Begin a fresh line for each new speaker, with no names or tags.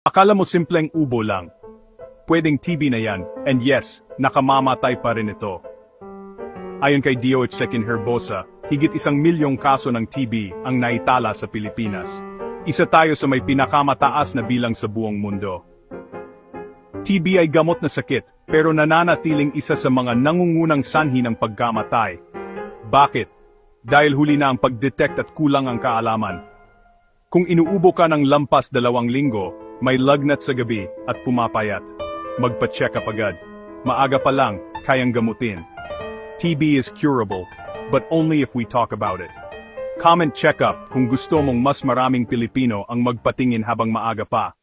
Akala mo simpleng ubo lang. Pwedeng TB na yan, and yes, nakamamatay pa rin ito. Ayon kay DOH Herbosa, higit 1 milyong kaso ng TB ang naitala sa Pilipinas. Isa tayo sa may pinakamataas na bilang sa buong mundo. TB ay gamot na sakit, pero nananatiling isa sa mga nangungunang sanhi ng pagkamatay. Bakit? Dahil huli na ang pag-detect at kulang ang kaalaman. Kung inuubo ka ng lampas 2 linggo, may lagnat sa gabi at pumapayat, magpa-check up agad. Maaga pa lang, kayang gamutin. TB is curable, but only if we talk about it. Comment check up kung gusto mong mas maraming Pilipino ang magpatingin habang maaga pa.